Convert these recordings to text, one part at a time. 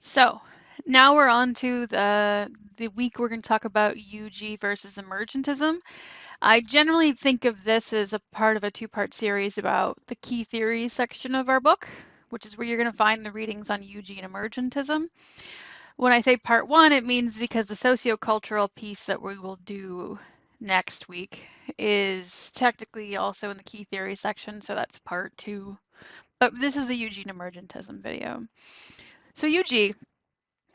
So now we're on to the week we're going to talk about UG versus emergentism. I generally think of this as a part of a two-part series about the key theories section of our book, which is where you're going to find the readings on UG and emergentism. When I say part one, it means because the sociocultural piece that we will do next week is technically also in the key theory section, so that's part two. But this is the UG and emergentism video. So UG,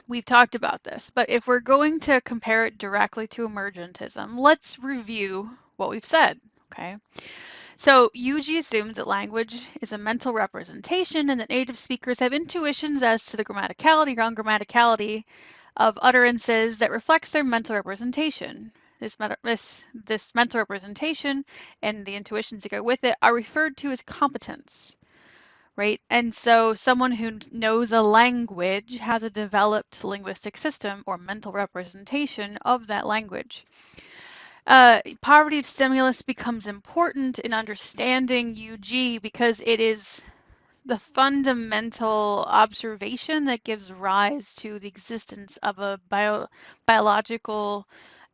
we've talked about this, but if we're going to compare it directly to emergentism, let's review what we've said, okay? So UG assumes that language is a mental representation and that native speakers have intuitions as to the grammaticality or ungrammaticality of utterances that reflects their mental representation. This mental representation and the intuitions that go with it are referred to as competence, right? And so someone who knows a language has a developed linguistic system or mental representation of that language. Poverty of stimulus becomes important in understanding UG because it is the fundamental observation that gives rise to the existence of a biological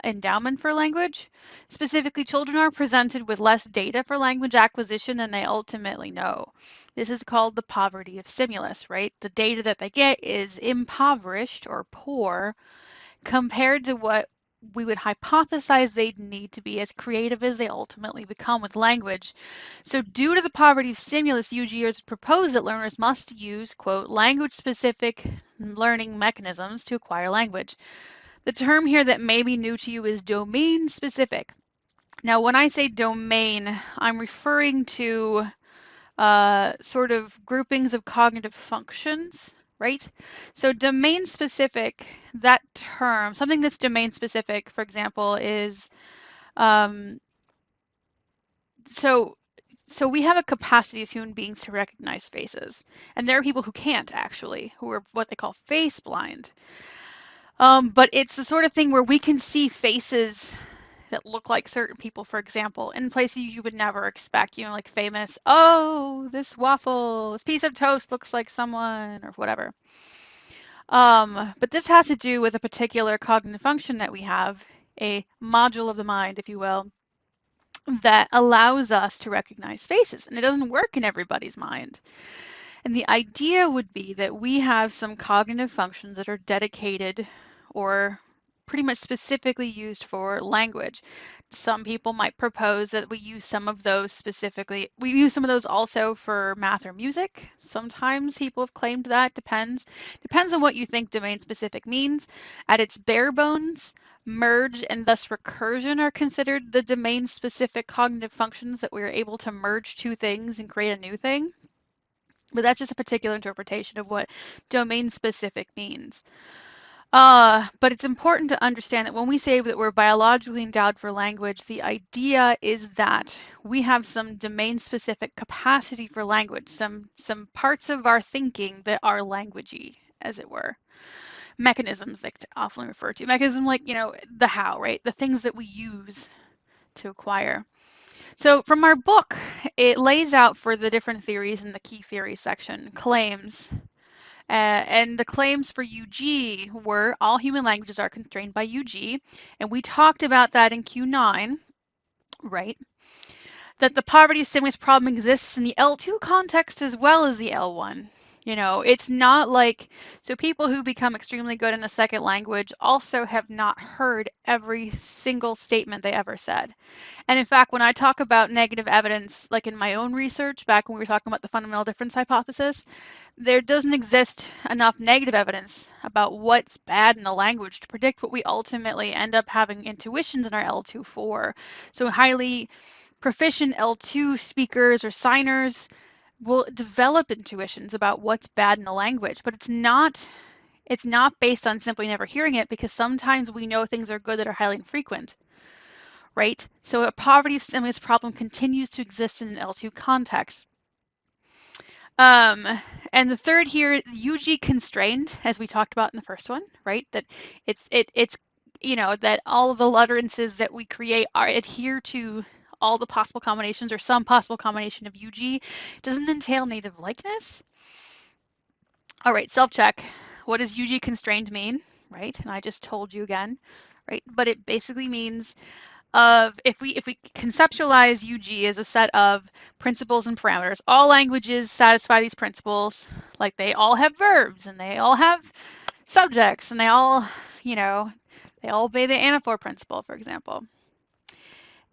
endowment for language. Specifically, children are presented with less data for language acquisition than they ultimately know. This is called the poverty of stimulus, right? The data that they get is impoverished or poor compared to what we would hypothesize they'd need to be as creative as they ultimately become with language. So due to the poverty of stimulus, UGers propose that learners must use, quote, language-specific learning mechanisms to acquire language. The term here that may be new to you is domain-specific. Now, when I say domain, I'm referring to sort of groupings of cognitive functions, right? So domain specific, that term, something that's domain specific, for example, is um, so we have a capacity as human beings to recognize faces, and there are people who can't actually, who are what they call face blind. But it's the sort of thing where we can see faces that look like certain people, for example, in places you would never expect, you know, like famous, oh, this waffle, this piece of toast looks like someone, or whatever. But this has to do with a particular cognitive function that we have, a module of the mind, if you will, that allows us to recognize faces. And it doesn't work in everybody's mind. And the idea would be that we have some cognitive functions that are dedicated or pretty much specifically used for language. Some people might propose that we use some of those specifically. We use some of those also for math or music. Sometimes people have claimed that. Depends on what you think domain specific means. At its bare bones, merge and thus recursion are considered the domain specific cognitive functions that we're able to merge two things and create a new thing. But that's just a particular interpretation of what domain specific means. But it's important to understand that when we say that we're biologically endowed for language, the idea is that we have some domain-specific capacity for language, some parts of our thinking that are languagey, as it were. Mechanisms that often refer to. Mechanism like, you know, the how, right? The things that we use to acquire. So from our book, it lays out for the different theories in the key theory section, claims. And the claims for UG were all human languages are constrained by UG. And we talked about that in Q9, right? That the poverty stimulus problem exists in the L2 context as well as the L1. You know, it's not like, so people who become extremely good in a second language also have not heard every single statement they ever said. And in fact, when I talk about negative evidence, like in my own research, back when we were talking about the fundamental difference hypothesis, there doesn't exist enough negative evidence about what's bad in the language to predict what we ultimately end up having intuitions in our L2 for. So highly proficient L2 speakers or signers will develop intuitions about what's bad in the language, but it's not based on simply never hearing it, because sometimes we know things are good that are highly infrequent, right? So a poverty of stimulus problem continues to exist in an L2 context. And the third here is UG constrained, as we talked about in the first one, right? That it's you know, that all of the utterances that we create are adhere to all the possible combinations or some possible combination of UG. Doesn't entail native likeness. All right, self-check. what does UG constrained mean, right? And I just told you again, right? But it basically means if we conceptualize UG as a set of principles and parameters, all languages satisfy these principles. Like they all have verbs and they all have subjects and they all, they all obey the anaphor principle, for example.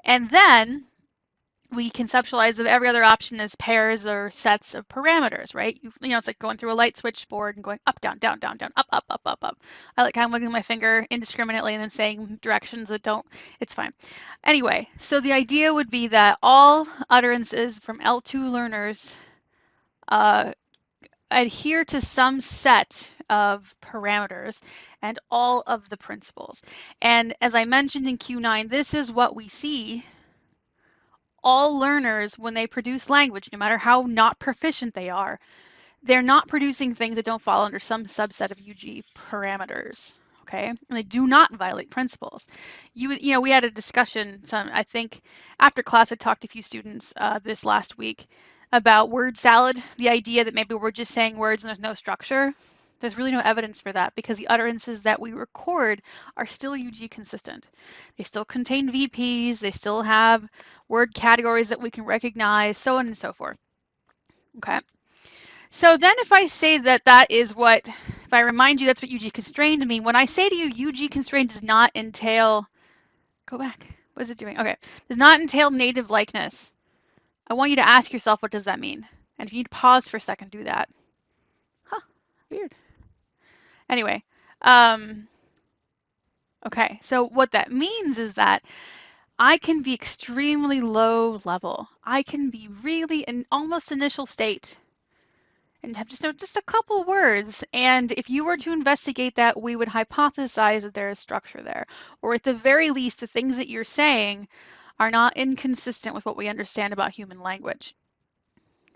And then we conceptualize of every other option as pairs or sets of parameters, right? It's like going through a light switch board and going up, down, down, down, down, up, up, up, up, up. I like kind of wiggling my finger indiscriminately and then saying directions that don't, it's fine. Anyway, so the idea would be that all utterances from L2 learners adhere to some set of parameters and all of the principles. And as I mentioned in Q9, this is what we see all learners, when they produce language, no matter how not proficient they are, they're not producing things that don't fall under some subset of UG parameters. Okay, and they do not violate principles. We had a discussion. I think after class, I talked to a few students this last week about word salad. The idea that maybe we're just saying words and there's no structure. There's really no evidence for that because the utterances that we record are still UG consistent. They still contain VPs, they still have word categories that we can recognize, so on and so forth. Okay. So then if I say that is what, if I remind you that's what UG constrained mean, when I say to you UG constrained does not entail, go back, what is it doing? Okay, does not entail native likeness. I want you to ask yourself, what does that mean? And if you need to pause for a second, do that. Huh, weird. Anyway, okay, so what that means is that I can be extremely low level. I can be really in almost initial state and have just a couple words. And if you were to investigate that, we would hypothesize that there is structure there. Or at the very least, the things that you're saying are not inconsistent with what we understand about human language.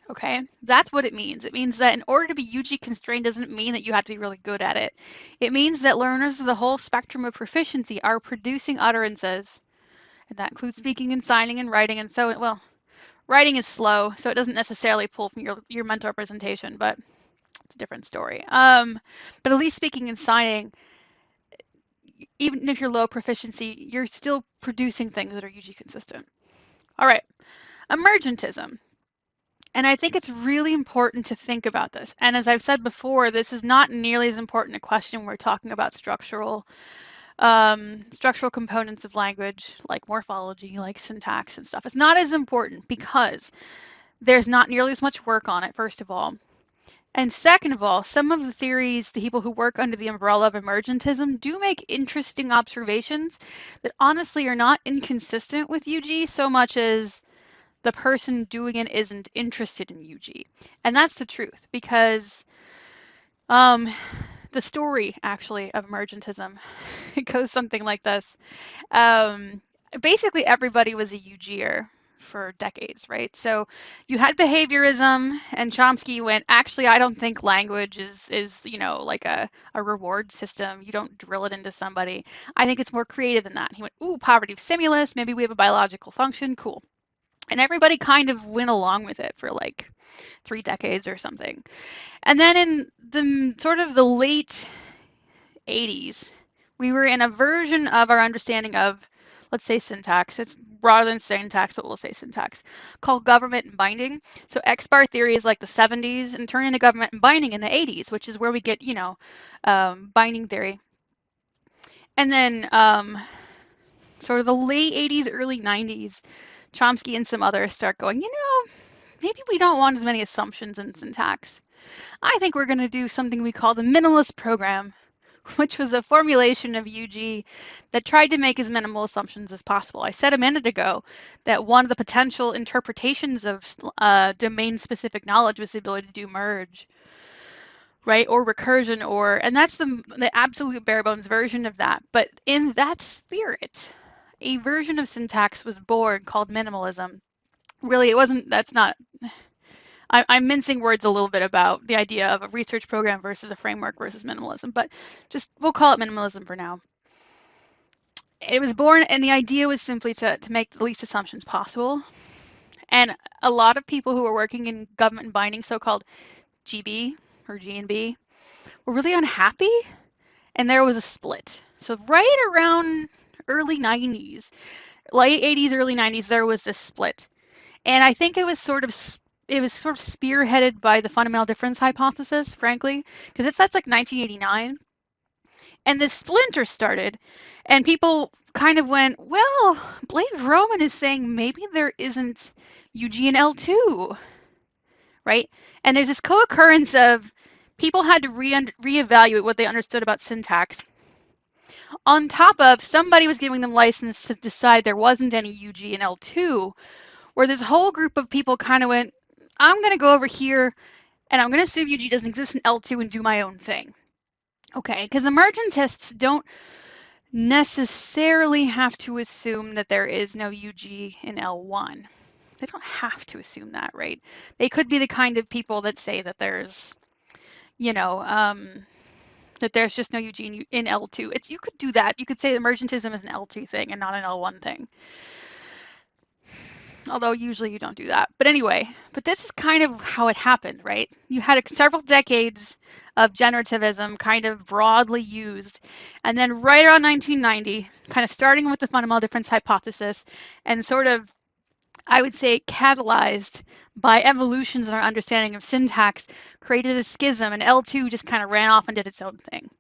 Okay, that's what it means. It means that in order to be UG constrained doesn't mean that you have to be really good at it. It means that learners of the whole spectrum of proficiency are producing utterances, and that includes speaking and signing and writing. And so, well, writing is slow, so it doesn't necessarily pull from your mental representation, but it's a different story. But at least speaking and signing, even if you're low proficiency, you're still producing things that are UG consistent. All right, emergentism. And I think it's really important to think about this. And as I've said before, this is not nearly as important a question when we're talking about structural components of language, like morphology, like syntax and stuff. It's not as important because there's not nearly as much work on it, first of all. And second of all, some of the theories, the people who work under the umbrella of emergentism do make interesting observations that honestly are not inconsistent with UG so much as the person doing it isn't interested in UG. And that's the truth, because the story actually of emergentism, it goes something like this. Basically everybody was a UGer for decades, right? So you had behaviorism, and Chomsky went, actually, I don't think language is like a reward system. You don't drill it into somebody. I think it's more creative than that. He went, ooh, poverty of stimulus, maybe we have a biological function, cool. And everybody kind of went along with it for like 3 decades or something. And then in the sort of the late 80s, we were in a version of our understanding of, let's say, syntax. It's broader than syntax, but we'll say syntax, called government and binding. So X-bar theory is like the 70s and turned into government and binding in the 80s, which is where we get, binding theory. And then sort of the late 80s, early 90s, Chomsky and some others start going, maybe we don't want as many assumptions in syntax. I think we're going to do something we call the minimalist program, which was a formulation of UG that tried to make as minimal assumptions as possible. I said a minute ago that one of the potential interpretations of domain-specific knowledge was the ability to do merge, right, or recursion, and that's the absolute bare bones version of that. But in that spirit, a version of syntax was born called minimalism. Really, I'm mincing words a little bit about the idea of a research program versus a framework versus minimalism, but we'll call it minimalism for now. It was born, and the idea was simply to make the least assumptions possible. And a lot of people who were working in government and binding, so-called GB or G&B, were really unhappy, and there was a split. So right around early 90s, late 80s, early 90s, there was this split. And I think it was sort of spearheaded by the fundamental difference hypothesis, frankly, because that's like 1989, and this splinter started, and people kind of went, well, Blade Roman is saying maybe there isn't UG and L2, right? And there's this co-occurrence of people had to reevaluate what they understood about syntax. On top of somebody was giving them license to decide there wasn't any UG and L2, where this whole group of people kind of went, I'm going to go over here and I'm going to assume UG doesn't exist in L2 and do my own thing. Okay, because emergentists don't necessarily have to assume that there is no UG in L1. They don't have to assume that, right? They could be the kind of people that say that there's, you know, that there's just no UG in L2. You could do that. You could say emergentism is an L2 thing and not an L1 thing. Although usually you don't do that. But anyway, this is kind of how it happened, right? You had several decades of generativism kind of broadly used. And then right around 1990, kind of starting with the fundamental difference hypothesis and sort of, I would say, catalyzed by evolutions in our understanding of syntax, created a schism, and L2 just kind of ran off and did its own thing.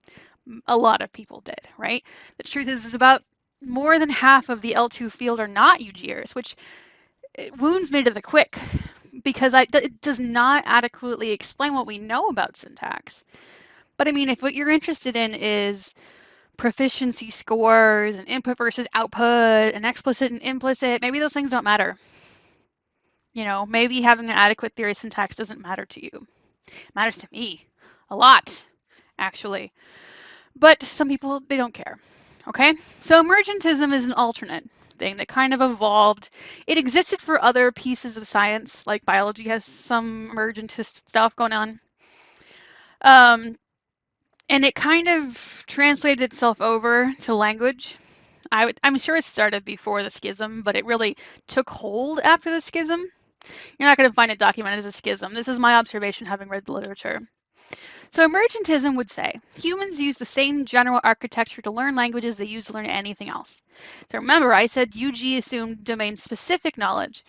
A lot of people did, right? The truth is about more than half of the L2 field are not UGers, which wounds me to the quick because it does not adequately explain what we know about syntax. But I mean, if what you're interested in is proficiency scores and input versus output and explicit and implicit, maybe those things don't matter. You know, maybe having an adequate theory of syntax doesn't matter to you. It matters to me a lot, actually. But some people, they don't care. Okay? So emergentism is an alternate thing that kind of evolved. It existed for other pieces of science, like biology has some emergentist stuff going on. And it kind of translated itself over to language. I'm sure it started before the schism, but it really took hold after the schism. You're not going to find it documented as a schism. This is my observation having read the literature. So emergentism would say humans use the same general architecture to learn languages they use to learn anything else. So remember, I said UG assumed domain-specific knowledge.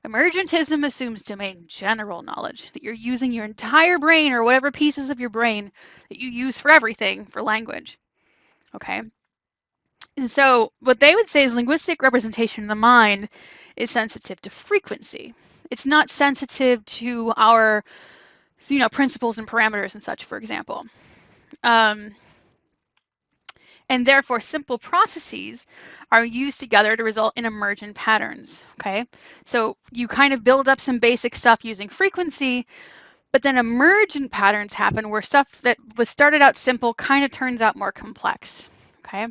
Emergentism assumes domain general knowledge, that you're using your entire brain or whatever pieces of your brain that you use for everything for language. Okay? And so what they would say is linguistic representation in the mind is sensitive to frequency. It's not sensitive to our, principles and parameters and such, for example. And therefore, simple processes are used together to result in emergent patterns, okay? So you kind of build up some basic stuff using frequency, but then emergent patterns happen where stuff that was started out simple kind of turns out more complex, okay?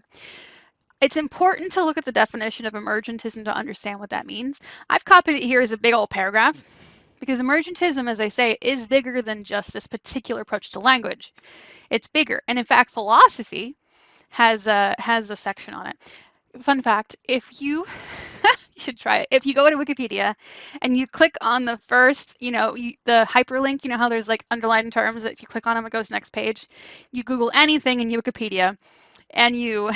It's important to look at the definition of emergentism to understand what that means. I've copied it here as a big old paragraph because emergentism, as I say, is bigger than just this particular approach to language. It's bigger. And in fact, philosophy has a section on it. Fun fact, if you should try it. If you go to Wikipedia and you click on the first, the hyperlink, how there's like underlined terms that if you click on them, it goes to the next page. You Google anything in Wikipedia and you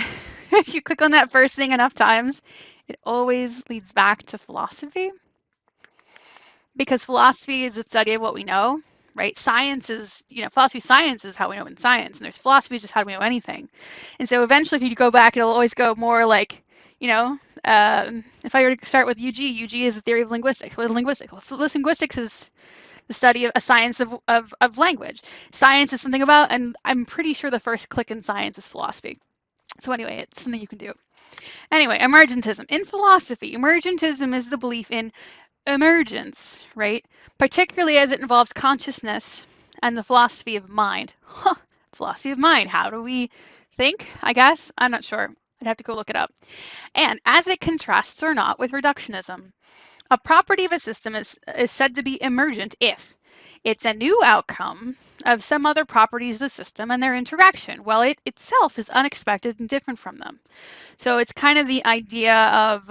if you click on that first thing enough times, it always leads back to philosophy. Because philosophy is the study of what we know, right? Science is, philosophy science is how we know in science, and there's philosophy is just how do we know anything. And so eventually, if you go back, it'll always go more like, if I were to start with UG is the theory of linguistics. What is linguistics? Well, so linguistics is the study of a science of language. Science is something about, and I'm pretty sure the first click in science is philosophy. So anyway, it's something you can do. Anyway, emergentism. In philosophy, emergentism is the belief in emergence, right? Particularly as it involves consciousness and the philosophy of mind. Philosophy of mind. How do we think, I guess? I'm not sure. I'd have to go look it up. And as it contrasts or not with reductionism, a property of a system is said to be emergent if it's a new outcome of some other properties of the system and their interaction, while it itself is unexpected and different from them. So it's kind of the idea of,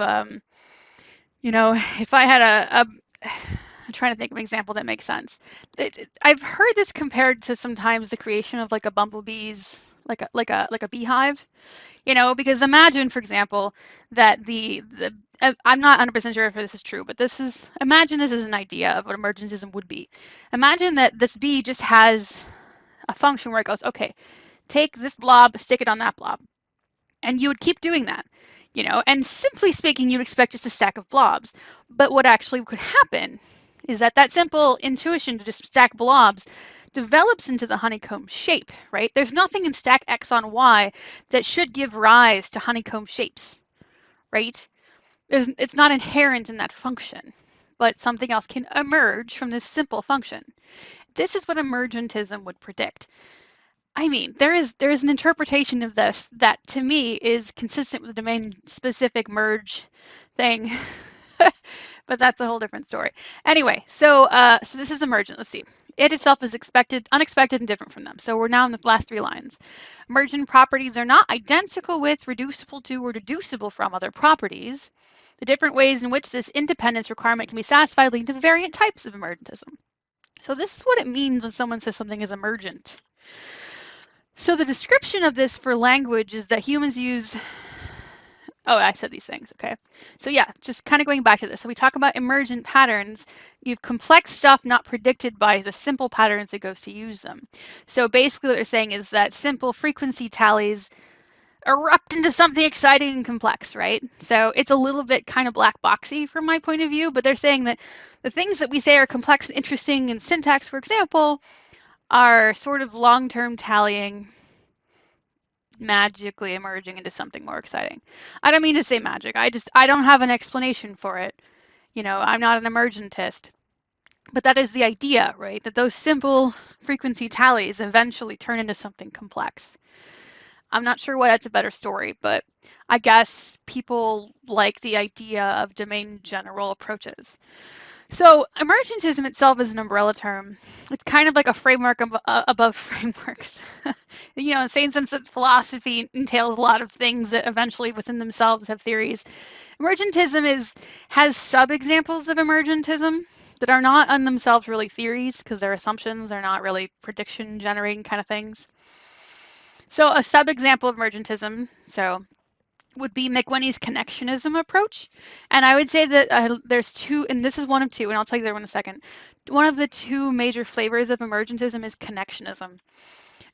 if I had trying to think of an example that makes sense. I've heard this compared to sometimes the creation of like a bumblebee's, like a beehive, because imagine, for example, that I'm not 100% sure if this is true, but imagine this is an idea of what emergentism would be. Imagine that this bee just has a function where it goes, okay, take this blob, stick it on that blob. And you would keep doing that, and simply speaking, you'd expect just a stack of blobs. But what actually could happen is that simple intuition to just stack blobs develops into the honeycomb shape, right? There's nothing in stack X on Y that should give rise to honeycomb shapes, right? It's not inherent in that function, but something else can emerge from this simple function. This is what emergentism would predict. I mean, there is an interpretation of this that to me is consistent with the domain-specific merge thing, but that's a whole different story. Anyway, so this is emergent. Let's see. It itself is unexpected, and different from them. So we're now in the last 3 lines. Emergent properties are not identical with, reducible to, or deducible from other properties. The different ways in which this independence requirement can be satisfied lead to variant types of emergentism. So this is what it means when someone says something is emergent. So the description of this for language is that humans use, I said these things, okay. So yeah, just kind of going back to this. So we talk about emergent patterns. You have complex stuff not predicted by the simple patterns it goes to use them. So basically what they're saying is that simple frequency tallies erupt into something exciting and complex, right? So it's a little bit kind of black boxy from my point of view, but they're saying that the things that we say are complex and interesting in syntax, for example, are sort of long-term tallying, magically emerging into something more exciting. I don't mean to say magic. I don't have an explanation for it. I'm not an emergentist. But that is the idea, right? That those simple frequency tallies eventually turn into something complex. I'm not sure why that's a better story, but I guess people like the idea of domain general approaches. So emergentism itself is an umbrella term. It's kind of like a framework above frameworks. In the same sense that philosophy entails a lot of things that eventually within themselves have theories. Emergentism has sub-examples of emergentism that are not on themselves really theories because they're assumptions. They're not really prediction generating kind of things. So a sub-example of emergentism, would be McWhinney's connectionism approach. And I would say that there's 2, and this is one of 2, and I'll tell you the other one in a second. One of the 2 major flavors of emergentism is connectionism.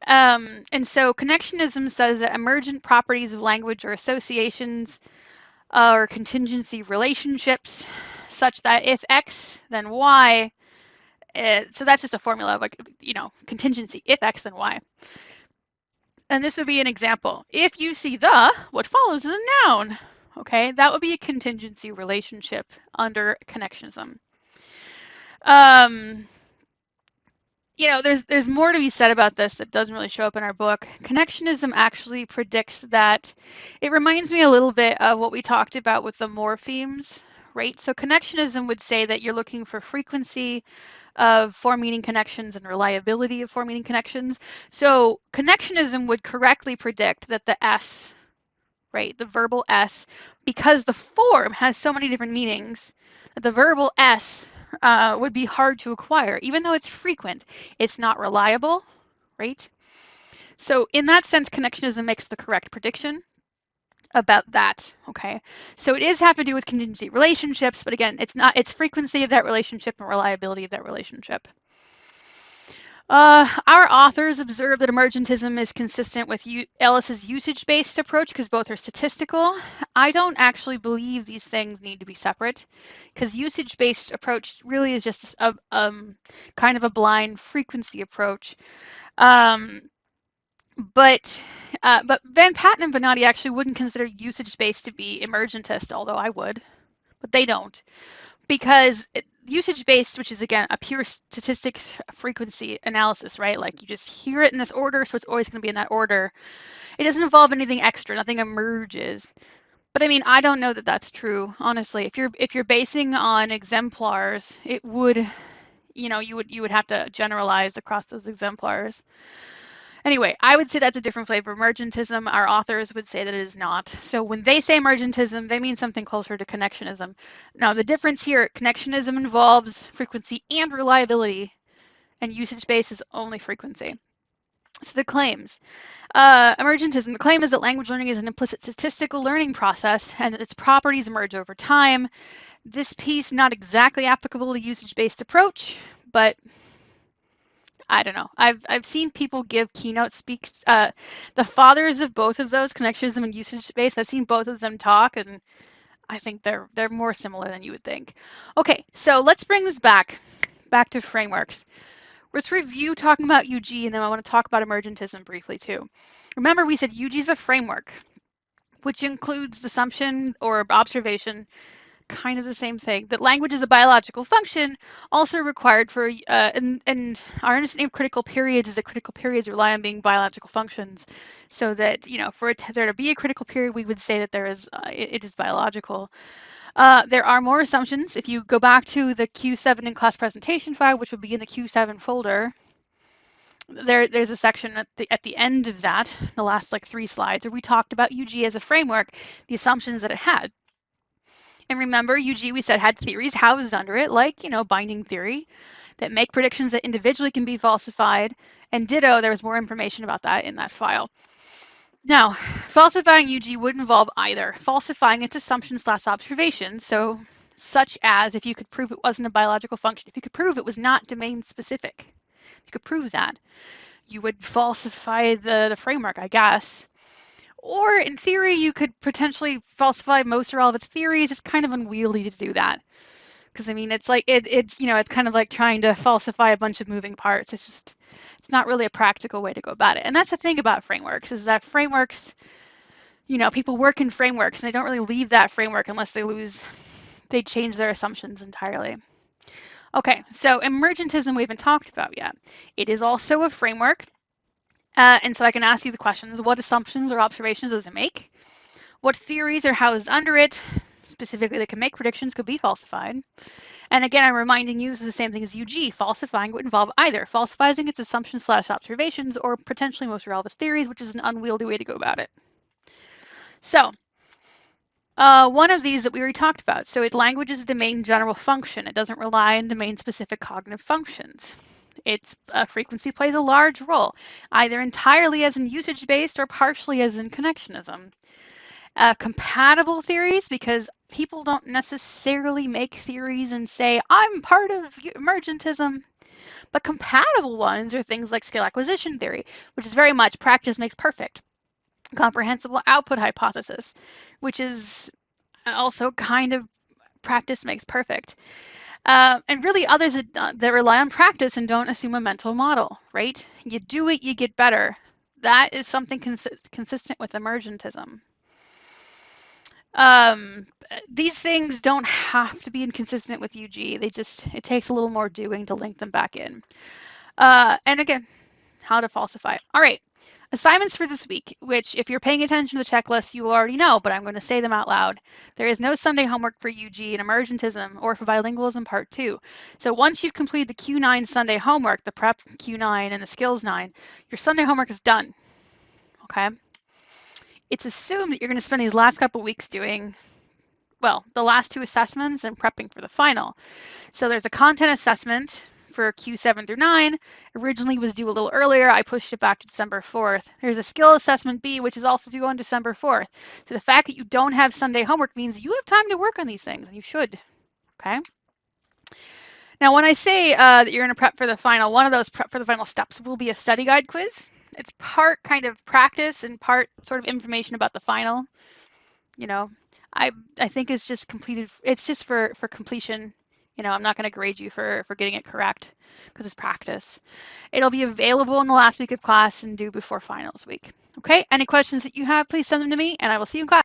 And so connectionism says that emergent properties of language or associations or contingency relationships such that if X, then Y. So that's just a formula of contingency, if X, then Y. And this would be an example. If you see what follows is a noun. Okay, that would be a contingency relationship under connectionism. There's more to be said about this that doesn't really show up in our book. Connectionism actually predicts that. It reminds me a little bit of what we talked about with the morphemes, right? So connectionism would say that you're looking for frequency of form-meaning connections and reliability of form-meaning connections. So connectionism would correctly predict that the S, right, the verbal S, because the form has so many different meanings, that the verbal S would be hard to acquire. Even though it's frequent, it's not reliable, right? So in that sense, connectionism makes the correct prediction about that, okay? So it is have to do with contingency relationships, but again, it's frequency of that relationship and reliability of that relationship. Our authors observe that emergentism is consistent with Ellis's usage-based approach because both are statistical. I don't actually believe these things need to be separate because usage-based approach really is just a kind of a blind frequency approach. But Van Patten and Bonatti actually wouldn't consider usage-based to be emergentist, although I would, but they don't. Because usage-based, which is, again, a pure statistics frequency analysis, right? Like you just hear it in this order, so it's always going to be in that order. It doesn't involve anything extra, nothing emerges. But I mean, I don't know that that's true, honestly. If you're basing on exemplars, it would, you would have to generalize across those exemplars. Anyway, I would say that's a different flavor of emergentism. Our authors would say that it is not. So when they say emergentism, they mean something closer to connectionism. Now, the difference here, connectionism involves frequency and reliability, and usage-based is only frequency. So the claims. Emergentism, the claim is that language learning is an implicit statistical learning process and that its properties emerge over time. This piece not exactly applicable to usage-based approach, but I don't know. I've seen people give keynote speaks. The fathers of both of those, connectionism and usage-based, I've seen both of them talk, and I think they're more similar than you would think. Okay, so let's bring this back to frameworks. Let's review talking about UG, and then I want to talk about emergentism briefly too. Remember, we said UG is a framework, which includes the assumption or observation, kind of the same thing, that language is a biological function, also required for, and our understanding of critical periods is that critical periods rely on being biological functions, so that, for there to be a critical period, we would say that it is biological. There are more assumptions. If you go back to the Q7 in class presentation file, which will be in the Q7 folder, there's a section at the end of that, the last 3 slides, where we talked about UG as a framework, the assumptions that it had. And remember, UG, we said, had theories housed under it, like, binding theory, that make predictions that individually can be falsified. And ditto, there was more information about that in that file. Now, falsifying UG would involve either falsifying its assumptions/observations, so such as if you could prove it wasn't a biological function, if you could prove it was not domain specific, if you could prove that, you would falsify the framework, I guess. Or in theory, you could potentially falsify most or all of its theories. It's kind of unwieldy to do that. Because I mean, it's kind of like trying to falsify a bunch of moving parts. It's not really a practical way to go about it. And that's the thing about frameworks, is that frameworks, people work in frameworks and they don't really leave that framework unless they change their assumptions entirely. Okay, so emergentism we haven't talked about yet. It is also a framework. And so I can ask you the questions: what assumptions or observations does it make? What theories are housed under it, specifically that can make predictions, could be falsified? And again, I'm reminding you, this is the same thing as UG. Falsifying would involve either falsifying its assumptions/observations or potentially most or all of its theories, which is an unwieldy way to go about it. So one of these that we already talked about. So language is a domain general function. It doesn't rely on domain-specific cognitive functions. Its frequency plays a large role, either entirely as in usage-based or partially as in connectionism. Compatible theories, because people don't necessarily make theories and say, I'm part of emergentism. But compatible ones are things like scale acquisition theory, which is very much practice makes perfect. Comprehensible output hypothesis, which is also kind of practice makes perfect. And really others that rely on practice and don't assume a mental model, right? You do it, you get better. That is something consistent with emergentism. These things don't have to be inconsistent with UG. It takes a little more doing to link them back in. And again, how to falsify. All right, assignments for this week, which if you're paying attention to the checklist, you will already know, but I'm going to say them out loud. There is no Sunday homework for UG and emergentism or for bilingualism part 2. So once you've completed the Q9 Sunday homework, the prep Q9 and the skills 9, your Sunday homework is done, okay? It's assumed that you're going to spend these last couple weeks doing, well, the last 2 assessments and prepping for the final. So there's a content assessment for Q7 through 9. Originally was due a little earlier. I pushed it back to December 4th. There's a skill assessment B, which is also due on December 4th. So the fact that you don't have Sunday homework means you have time to work on these things, and you should, okay? Now, when I say that you're going to prep for the final, one of those prep for the final steps will be a study guide quiz. It's part kind of practice and part sort of information about the final. I think it's just completed. It's just for completion. I'm not going to grade you for getting it correct because it's practice. It'll be available in the last week of class and due before finals week. Okay, any questions that you have, please send them to me and I will see you in class.